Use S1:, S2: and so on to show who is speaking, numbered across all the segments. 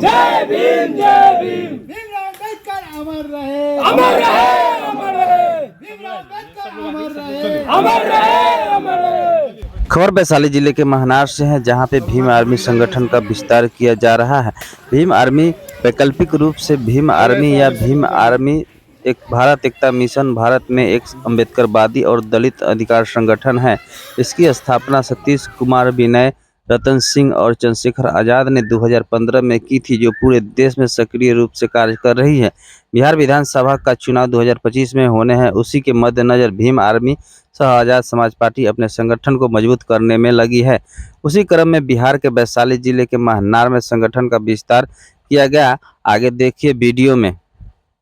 S1: जय भीम जय भीम।
S2: भीमराव अम्बेडकर अमर रहे,
S1: अमर रहे, अमर रहे,
S2: भीमराव अम्बेडकर अमर रहे,
S1: अमर रहे, अमर रहे।
S3: खबर वैशाली जिले के महनार से है, जहां पे भीम आर्मी संगठन का विस्तार किया जा रहा है। भीम आर्मी वैकल्पिक रूप से भीम आर्मी या भीम आर्मी एक भारत एकता मिशन भारत में एक अम्बेडकरवादी और दलित अधिकार संगठन है। इसकी स्थापना सतीश कुमार विनय रतन सिंह और चंद्रशेखर आज़ाद ने 2015 में की थी, जो पूरे देश में सक्रिय रूप से कार्य कर रही है। बिहार विधानसभा का चुनाव 2025 में होने हैं, उसी के मद्देनजर भीम आर्मी सह आज़ाद समाज पार्टी अपने संगठन को मजबूत करने में लगी है। उसी क्रम में बिहार के वैशाली जिले के महनार में संगठन का विस्तार किया गया। आगे देखिए वीडियो में।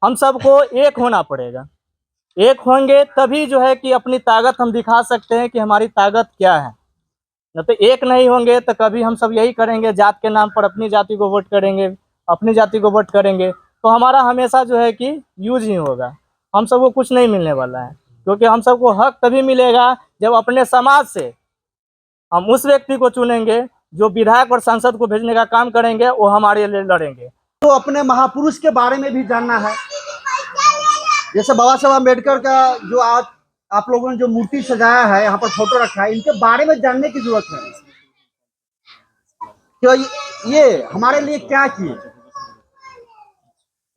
S4: हम सबको एक होना पड़ेगा, एक होंगे तभी जो है कि अपनी ताकत हम दिखा सकते हैं कि हमारी ताकत क्या है। न तो एक नहीं होंगे तो कभी हम सब यही करेंगे, जात के नाम पर अपनी जाति को वोट करेंगे, अपनी जाति को वोट करेंगे, तो हमारा हमेशा जो है कि यूज ही होगा। हम सबको कुछ नहीं मिलने वाला है, क्योंकि हम सबको हक तभी मिलेगा जब अपने समाज से हम उस व्यक्ति को चुनेंगे जो विधायक और सांसद को भेजने का काम करेंगे, वो हमारे लिए लड़ेंगे।
S2: तो अपने महापुरुष के बारे में भी जानना है। जैसे बाबा साहब अम्बेडकर का जो आज आप लोगों ने जो मूर्ति सजाया है, यहाँ पर फोटो रखा है, इनके बारे में जानने की जरूरत है कि ये हमारे लिए क्या किए।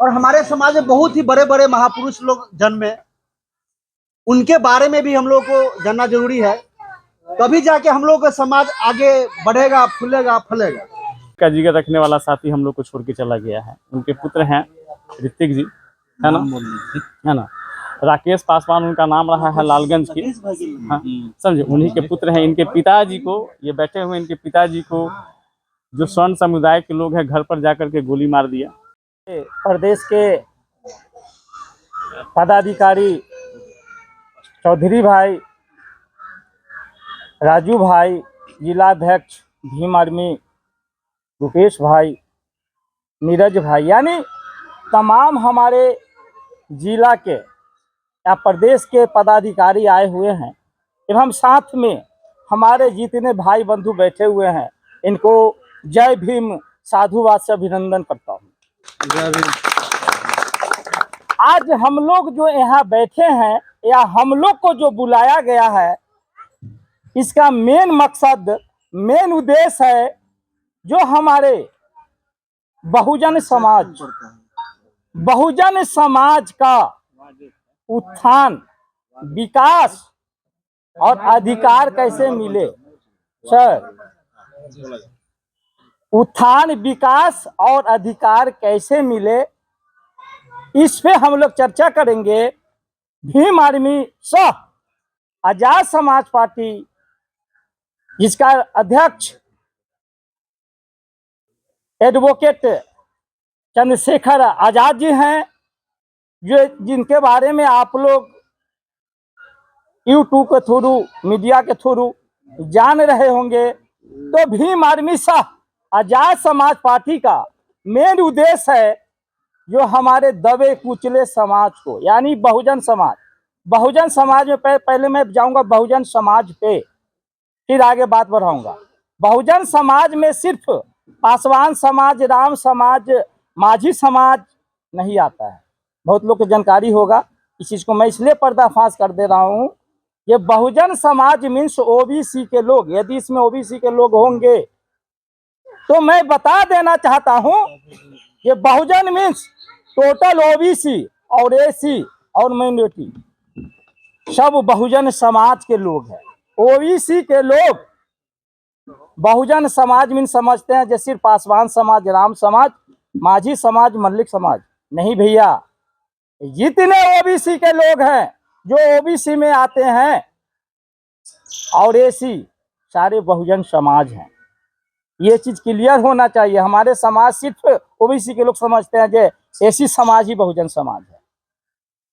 S2: और हमारे समाज में बहुत ही बड़े बड़े महापुरुष लोग जन्मे, उनके बारे में भी हम लोग को जानना जरूरी है, तभी जाके हम लोग का समाज आगे बढ़ेगा, फूलेगा, फलेगा।
S4: का जिगर रखने वाला साथी हम लोग को छोड़ के चला गया है। उनके पुत्र हैं ऋतिक जी, है ना, राकेश पासवान उनका नाम रहा है, लालगंज के, हाँ समझे, उन्हीं के पुत्र हैं। इनके पिताजी को, ये बैठे हुए इनके पिताजी को जो स्वर्ण समुदाय के लोग हैं घर पर जाकर के गोली मार दिया। प्रदेश के पदाधिकारी चौधरी भाई, राजू भाई, जिलाध्यक्ष भीम आर्मी रुपेश भाई, नीरज भाई, यानी तमाम हमारे जिला के या प्रदेश के पदाधिकारी आए हुए हैं, एवं साथ में हमारे जितने भाई बंधु बैठे हुए हैं, इनको जय भीम साधुवाद से अभिनंदन करता हूँ। आज हम लोग जो यहाँ बैठे हैं या हम लोग को जो बुलाया गया है, इसका मेन मकसद, मेन उद्देश्य है जो हमारे बहुजन समाज का उत्थान, विकास और अधिकार कैसे मिले। सर, उत्थान, विकास और अधिकार कैसे मिले, इस पे हम लोग चर्चा करेंगे। भीम आर्मी सह आजाद समाज पार्टी, जिसका अध्यक्ष एडवोकेट चंद्रशेखर आज़ाद जी हैं, जो जिनके बारे में आप लोग यूट्यूब के थ्रू, मीडिया के थ्रू जान रहे होंगे। तो भीम आर्मी सह आजाद समाज पार्टी का मेन उद्देश्य है जो हमारे दबे कुचले समाज को, यानी बहुजन समाज में पहले मैं जाऊंगा बहुजन समाज पे, फिर आगे बात बढ़ाऊंगा। बहुजन समाज में सिर्फ पासवान समाज, राम समाज, माझी समाज नहीं आता है। बहुत लोग को जानकारी होगा, इस चीज को मैं इसलिए पर्दाफाश कर दे रहा हूँ। ये बहुजन समाज मीन्स ओबीसी के लोग। यदि इसमें ओबीसी के लोग होंगे तो मैं बता देना चाहता हूँ, ये बहुजन मीन्स टोटल ओबीसी और एसी और माइनॉरिटी सब बहुजन समाज के लोग हैं। ओबीसी के लोग बहुजन समाज में समझते हैं जैसे सिर्फ पासवान समाज, राम समाज, माझी समाज, मल्लिक समाज। नहीं भैया, जितने ओबीसी के लोग हैं, जो ओबीसी में आते हैं और एसी, सारे बहुजन समाज हैं। ये चीज क्लियर होना चाहिए। हमारे समाज सिर्फ ओबीसी के लोग समझते हैं जो एसी समाज ही बहुजन समाज है।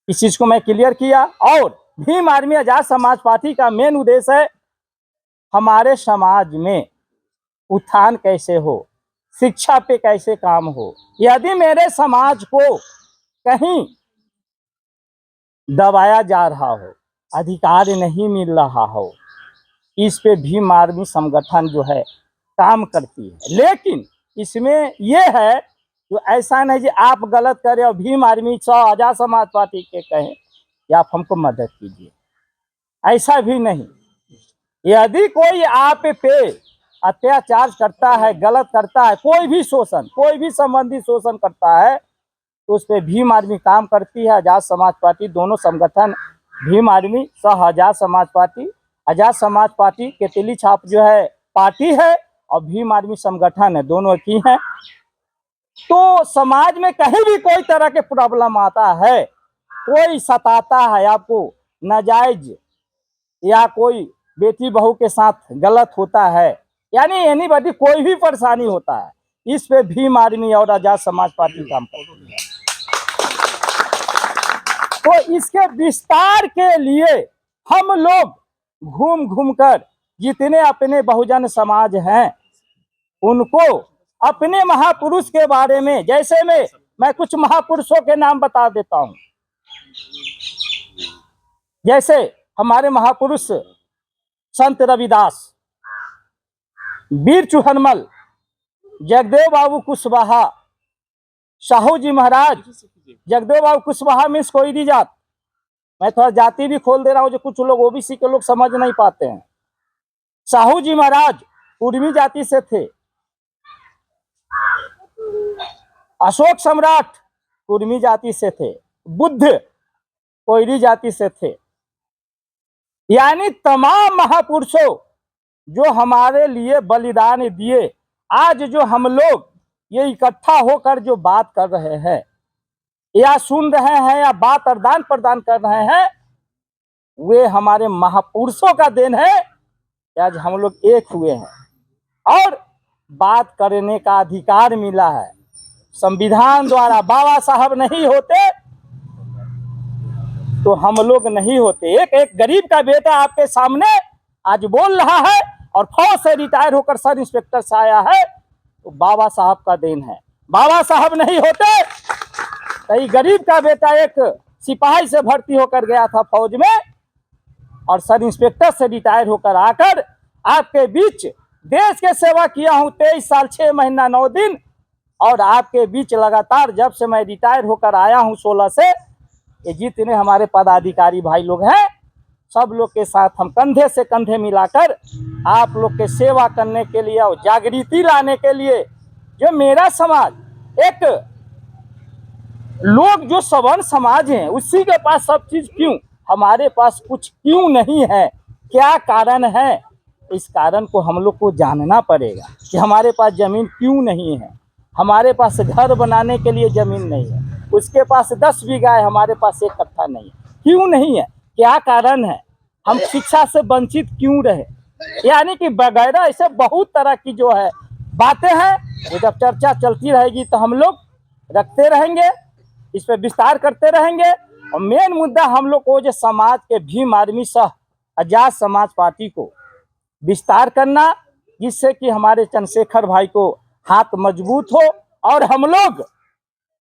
S4: इस चीज को मैं क्लियर किया। और भीम आर्मी आजाद समाज पार्टी का मेन उद्देश्य है हमारे समाज में उत्थान कैसे हो, शिक्षा पे कैसे काम हो। यदि मेरे समाज को कहीं दबाया जा रहा हो, अधिकार नहीं मिल रहा हो, इस पे भीम आर्मी संगठन जो है काम करती है। लेकिन इसमें यह है तो ऐसा नहीं कि आप गलत करें और भीम आर्मी आजाद समाज पार्टी के कहें कि आप हमको मदद कीजिए, ऐसा भी नहीं। यदि कोई आप पे अत्याचार करता है, गलत करता है, कोई भी शोषण, कोई भी संबंधी शोषण करता है, तो उस पर भीम आर्मी काम करती है। आजाद समाज पार्टी, दोनों संगठन, भीम आर्मी सह आजाद समाज पार्टी, आजाद समाज पार्टी के तिली छाप जो है पार्टी है और भीम आर्मी संगठन है, दोनों एक ही हैं। तो समाज में कहीं भी कोई तरह के प्रॉब्लम आता है, कोई सताता है आपको नाजायज, या कोई बेटी बहू के साथ गलत होता है, यानी एनीबॉडी कोई भी परेशानी होता है, इस पे भीम आर्मी और आजाद समाज पार्टी काम करती है। तो इसके विस्तार के लिए हम लोग घूम घूम कर जितने अपने बहुजन समाज हैं उनको अपने महापुरुष के बारे में, जैसे मैं कुछ महापुरुषों के नाम बता देता हूं। जैसे हमारे महापुरुष संत रविदास, वीर चूहनमल, जगदेव बाबू कुशवाहा, साहू जी महाराज। जगदेव बाबू कुशवाहा मीन्स कोयरी जात, मैं थोड़ा जाति भी खोल दे रहा हूँ जो कुछ लोग ओबीसी के लोग समझ नहीं पाते हैं। साहू जी महाराज कुर्मी जाति से थे। अशोक सम्राट कुर्मी जाति से थे। बुद्ध कोयरी जाति से थे। यानी तमाम महापुरुषों जो हमारे लिए बलिदान दिए, आज जो हम लोग ये इकट्ठा होकर जो बात कर रहे हैं या सुन रहे हैं या बात आदान प्रदान कर रहे हैं, वे हमारे महापुरुषों का देन है कि आज हम लोग एक हुए हैं और बात करने का अधिकार मिला है संविधान द्वारा। बाबा साहब नहीं होते तो हम लोग नहीं होते। एक गरीब का बेटा आपके सामने आज बोल रहा है और फौज से रिटायर होकर सब इंस्पेक्टर से आया है, तो बाबा साहब का देन है। बाबा साहब नहीं होते तो गरीब का बेटा एक सिपाही से भर्ती होकर गया था फौज में और सब इंस्पेक्टर से रिटायर होकर आकर आपके बीच देश के सेवा किया हूं 23 साल 6 महीना 9 दिन, और आपके बीच लगातार जब से मैं रिटायर होकर आया हूं 16 से, ये जितने हमारे पदाधिकारी भाई लोग हैं सब लोग के साथ हम कंधे से कंधे मिलाकर आप लोग के सेवा करने के लिए और जागृति लाने के लिए, जो मेरा समाज एक लोग जो सवर्ण समाज हैं उसी के पास सब चीज क्यों, हमारे पास कुछ क्यों नहीं है, क्या कारण है, इस कारण को हम लोग को जानना पड़ेगा कि हमारे पास जमीन क्यों नहीं है। हमारे पास घर बनाने के लिए जमीन नहीं है, उसके पास 10 बीघा है, हमारे पास 1 कट्ठा नहीं है। क्यों नहीं है, क्या कारण है, हम शिक्षा से वंचित क्यों रहे, यानी कि वगैरह ऐसे बहुत तरह की जो है बातें हैं। ये जब चर्चा चलती रहेगी तो हम लोग रखते रहेंगे, इस पर विस्तार करते रहेंगे। और मेन मुद्दा हम लोग को जो समाज के भीम आर्मी सह आजाद समाज पार्टी को विस्तार करना, जिससे कि हमारे चंद्रशेखर भाई को हाथ मजबूत हो और हम लोग,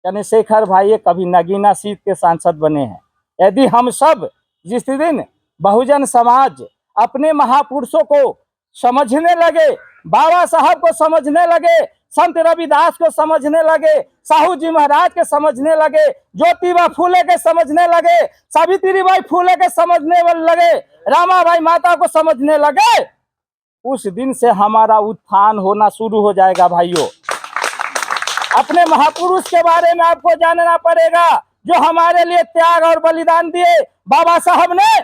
S4: चंद्रशेखर भाई कभी नगीना सीट के सांसद बने हैं। यदि हम सब जिस दिन बहुजन समाज अपने महापुरुषों को समझने लगे, बाबा साहब को समझने लगे, संत रविदास को समझने लगे, साहू जी महाराज के समझने लगे, ज्योतिबा फूले के समझने लगे, सावित्रीबाई फूले के समझने लगे, रामाबाई माता को समझने लगे, उस दिन से हमारा उत्थान होना शुरू हो जाएगा। भाइयों, अपने महापुरुष के बारे में आपको जानना पड़ेगा, जो हमारे लिए त्याग और बलिदान दिए। बाबा साहब ने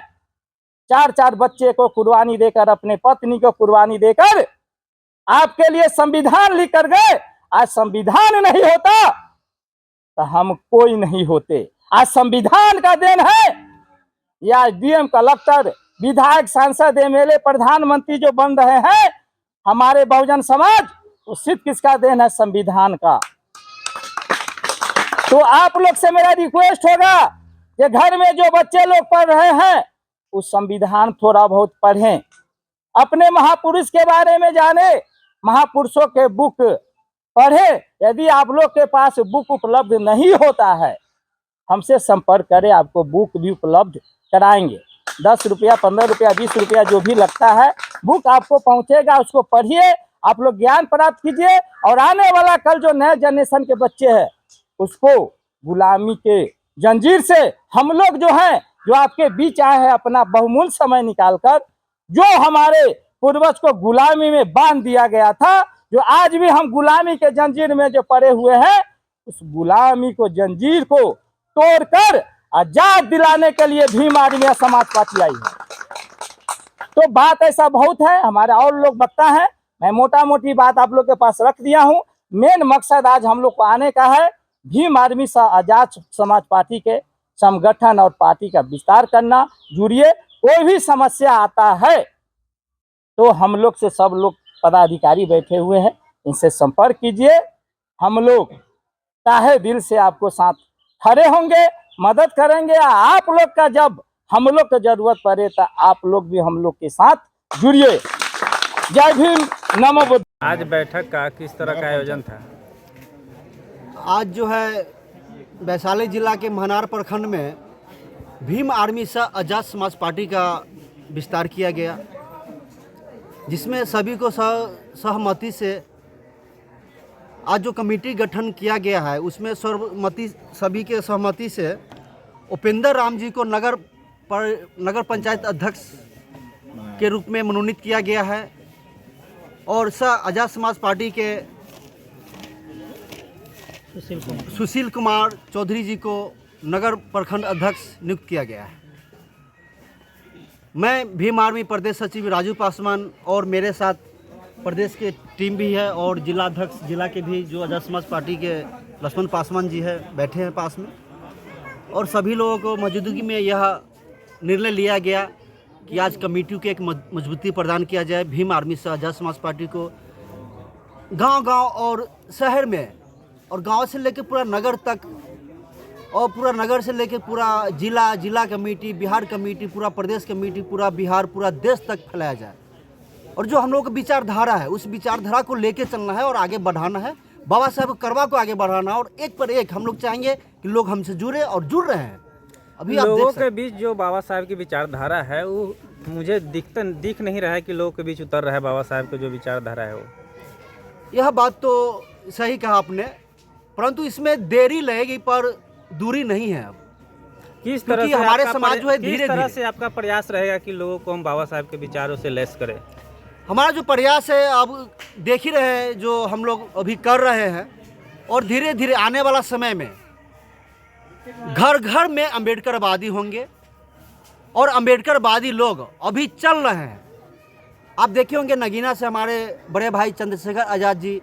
S4: 4 बच्चे को कुर्बानी देकर, अपने पत्नी को कुर्बानी देकर आपके लिए संविधान लिख कर गए। आज संविधान नहीं होता तो हम कोई नहीं होते। आज संविधान का देन है, या डीएम, कलेक्टर, विधायक, सांसद, एमएलए, प्रधानमंत्री जो बन रहे हैं हमारे बहुजन समाज, तो सिर्फ किसका देन है, संविधान का। तो आप लोग से मेरा रिक्वेस्ट होगा कि घर में जो बच्चे लोग पढ़ रहे हैं उस संविधान थोड़ा बहुत पढ़ें, अपने महापुरुष के बारे में जाने, महापुरुषों के बुक पढ़े। यदि आप लोग के पास बुक उपलब्ध नहीं होता है, हमसे संपर्क करें, आपको बुक भी उपलब्ध कराएंगे। 10 रुपया, 15 रुपया, 20 रुपया जो भी लगता है, बुक आपको पहुंचेगा, उसको पढ़िए आप लोग ज्ञान प्राप्त कीजिए और आने वाला कल जो नए जनरेशन के बच्चे हैं उसको गुलामी के जंजीर से हम लोग जो हैं, जो आपके बीच आए हैं अपना बहुमूल्य समय निकालकर, जो हमारे पूर्वज को गुलामी में बांध दिया गया था, जो आज भी हम गुलामी के जंजीर में जो पड़े हुए हैं, उस गुलामी को जंजीर को तोड़कर आजाद दिलाने के लिए भीम आर्मी समाज पार्टी आई है। तो बात ऐसा बहुत है, हमारे और लोग बकता है, मैं मोटा मोटी बात आप लोग के पास रख दिया हूँ। मेन मकसद आज हम लोग को आने का है, भीम आर्मी आजाद समाज पार्टी के संगठन और पार्टी का विस्तार करना। जुड़िए, कोई भी समस्या आता है तो हम लोग से सब लोग पदाधिकारी बैठे हुए हैं, इनसे संपर्क कीजिए। हम लोग चाहे दिल से आपको साथ खड़े होंगे, मदद करेंगे। आप लोग का जब हम लोग को जरूरत पड़े तो आप लोग भी हम लोग के साथ जुड़िए। जय भीम, नमो बुद्ध।
S5: आज बैठक का किस तरह का आयोजन था?
S2: आज जो है वैशाली जिला के महनार प्रखंड में भीम आर्मी से आजाद समाज पार्टी का विस्तार किया गया, जिसमें सभी को सहमति से आज जो कमेटी गठन किया गया है उसमें सर्वमति सभी के सहमति से उपेंद्र राम जी को नगर पंचायत अध्यक्ष के रूप में मनोनीत किया गया है और आजाद समाज पार्टी के सुशील कुमार चौधरी जी को नगर प्रखंड अध्यक्ष नियुक्त किया गया है। मैं भीम आर्मी प्रदेश सचिव राजू पासवान और मेरे साथ प्रदेश के टीम भी है और जिला अध्यक्ष जिला के भी जो आजाद समाज पार्टी के लक्ष्मण पासवान जी है बैठे हैं पास में, और सभी लोगों को मौजूदगी में यह निर्णय लिया गया कि आज कमेटी को एक मजबूती प्रदान किया जाए। भीम आर्मी से आजाद समाज पार्टी को गांव-गांव और शहर में और गांव से लेकर पूरा नगर तक और पूरा नगर से लेकर पूरा जिला कमेटी, बिहार कमेटी, पूरा प्रदेश कमेटी, पूरा बिहार, पूरा देश तक फैलाया जाए। और जो हम लोगों की विचारधारा है उस विचारधारा को लेके चलना है और आगे बढ़ाना है, बाबा साहब करवा को आगे बढ़ाना है। और एक पर एक हम लोग चाहेंगे कि लोग हमसे जुड़े और जुड़ रहे हैं। अभी
S5: लोगों के बीच जो बाबा साहब की विचारधारा है वो मुझे दिख नहीं रहा है कि लोगों के बीच उतर रहा है। बाबा साहब की जो विचारधारा है वो,
S2: यह बात तो सही कहा आपने, परंतु इसमें देरी लगेगी पर दूरी नहीं है। अब
S5: किस तरह से
S2: हमारे समाज जो है धीरे
S5: से आपका प्रयास रहेगा कि लोगों को हम बाबा साहब के विचारों से लैस करें?
S2: हमारा जो प्रयास है अब देख ही रहे हैं जो हम लोग अभी कर रहे हैं, और धीरे धीरे आने वाला समय में घर घर में अम्बेडकरवादी होंगे और अम्बेडकरवादी लोग अभी चल रहे हैं। आप देखे होंगे नगीना से हमारे बड़े भाई चंद्रशेखर आज़ाद जी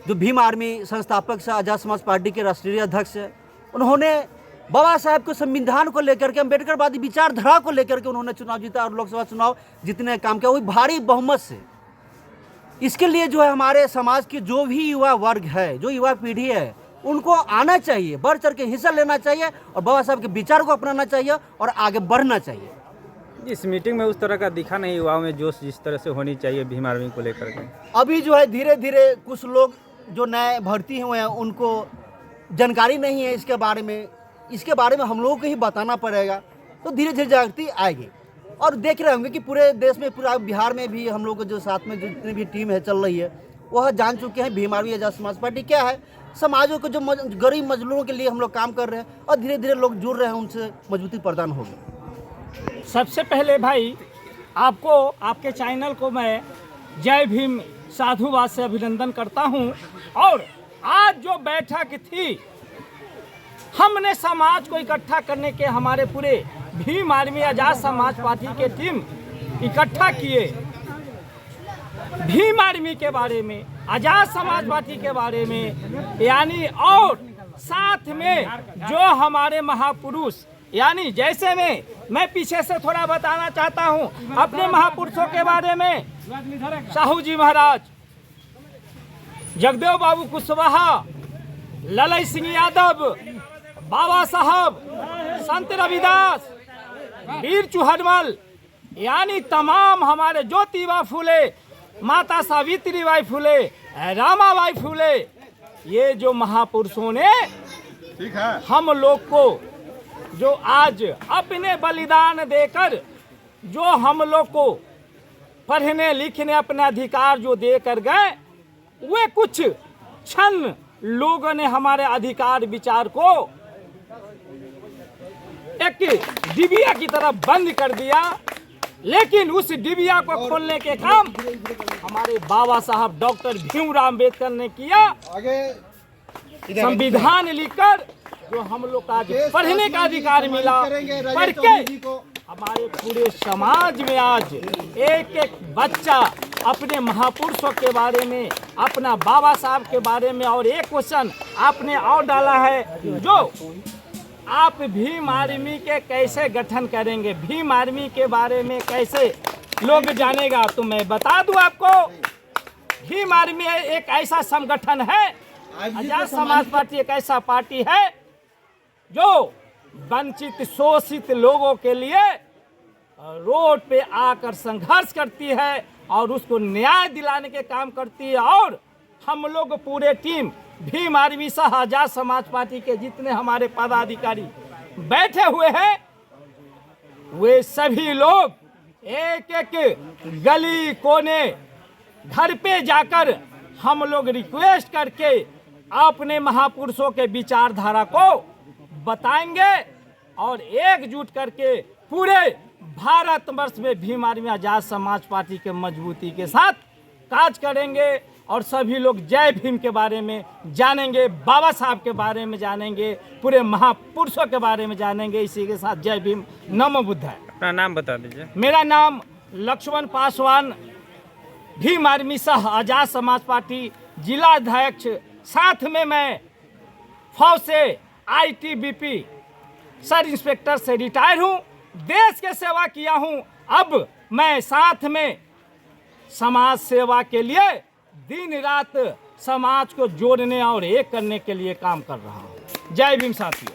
S2: जो भीम आर्मी संस्थापक से आज़ाद समाज पार्टी के राष्ट्रीय अध्यक्ष है, उन्होंने बाबा साहब को संविधान को लेकर के अम्बेडकरवादी विचारधारा को लेकर के उन्होंने चुनाव जीता और लोकसभा चुनाव जीतने का काम किया, वो भारी बहुमत से। इसके लिए जो है हमारे समाज के जो भी युवा वर्ग है, जो युवा पीढ़ी है, उनको आना चाहिए, बढ़ चढ़ के हिस्सा लेना चाहिए और बाबा साहब के विचार को अपनाना चाहिए और आगे बढ़ना चाहिए।
S5: इस मीटिंग में उस तरह का दिखा नहीं युवाओं में जोश जिस तरह से होनी चाहिए भीम आर्मी को लेकर के।
S2: अभी जो है धीरे धीरे कुछ लोग जो नए भर्ती हुए हैं उनको जानकारी नहीं है इसके बारे में हम लोगों को ही बताना पड़ेगा, तो धीरे धीरे जागृति आएगी। और देख रहे होंगे कि पूरे देश में, पूरा बिहार में भी हम लोग जो साथ में जितनी भी टीम है चल रही है वह जान चुके हैं भीम आर्मी आजाद समाज पार्टी क्या है। समाजों को जो गरीब मजलूमों के लिए हम लोग काम कर रहे हैं और धीरे धीरे लोग जुड़ रहे हैं, उनसे मजबूती प्रदान होगी।
S4: सबसे पहले भाई आपको, आपके चैनल को मैं जय भीम साधुवाद से अभिनंदन करता हूं। और आज जो बैठक थी, हमने समाज को इकट्ठा करने के हमारे पूरे भीम आर्मी आजाद समाज पार्टी के टीम इकट्ठा किए। भीम आर्मी के बारे में, आजाद समाज पार्टी के बारे में, यानी और साथ में जो हमारे महापुरुष, यानी जैसे मैं पीछे से थोड़ा बताना चाहता हूं अपने महापुरुषों के बारे में। साहू जी महाराज, जगदेव बाबू कुशवाहा, ललई सिंह यादव, बाबा साहब, संत रविदास, वीर चुहरमल, यानी तमाम हमारे ज्योतिबा फूले, माता सावित्रीबाई फूले, रामाबाई फूले, ये जो महापुरुषों ने हम लोग को जो आज अपने बलिदान देकर जो हम लोग को पढ़ने लिखने अपने अधिकार जो दे कर गए, वे कुछ क्षण लोगों ने हमारे अधिकार विचार को एक डिबिया की तरह बंद कर दिया। लेकिन उस डिबिया को खोलने के काम हमारे बाबा साहब डॉक्टर भीमराव अम्बेडकर ने किया। संविधान लिखकर जो हम लोग का आज पढ़ने का अधिकार मिला, पढ़ के हमारे पूरे समाज में आज एक एक बच्चा अपने महापुरुषों के बारे में, अपना बाबा साहब के बारे में, और एक क्वेश्चन आपने और डाला है, जो आप भीम आर्मी के कैसे गठन करेंगे, भीम आर्मी के बारे में कैसे लोग जानेगा। तो मैं बता दूं आपको, भीम आर्मी एक ऐसा संगठन है, आजाद समाज पार्टी एक ऐसा पार्टी है जो वंचित शोषित लोगों के लिए रोड पे आकर संघर्ष करती है और उसको न्याय दिलाने के काम करती है। और हम लोग पूरे टीम भीम आर्मी सह आजाद समाज पार्टी के जितने हमारे पदाधिकारी बैठे हुए हैं, वे सभी लोग एक एक गली कोने घर पे जाकर हम लोग रिक्वेस्ट करके अपने महापुरुषों के विचारधारा को बताएंगे और एकजुट करके पूरे भारतवर्ष में भीम आर्मी आजाद समाज पार्टी के मजबूती के साथ काज करेंगे। और सभी लोग जय भीम के बारे में जानेंगे, बाबा साहब के बारे में जानेंगे, पूरे महापुरुषों के बारे में जानेंगे। इसी के साथ जय भीम, नमो बुद्धाय।
S5: अपना नाम बता दीजिए।
S4: मेरा नाम लक्ष्मण पासवान, भीम आर्मी सह आजाद समाज पार्टी जिला अध्यक्ष। साथ में मैं फौज से ITBP सब इंस्पेक्टर से रिटायर हूँ, देश के सेवा किया हूँ। अब मैं साथ में समाज सेवा के लिए दिन रात समाज को जोड़ने और एक करने के लिए काम कर रहा हूँ। जय भीम साथियों।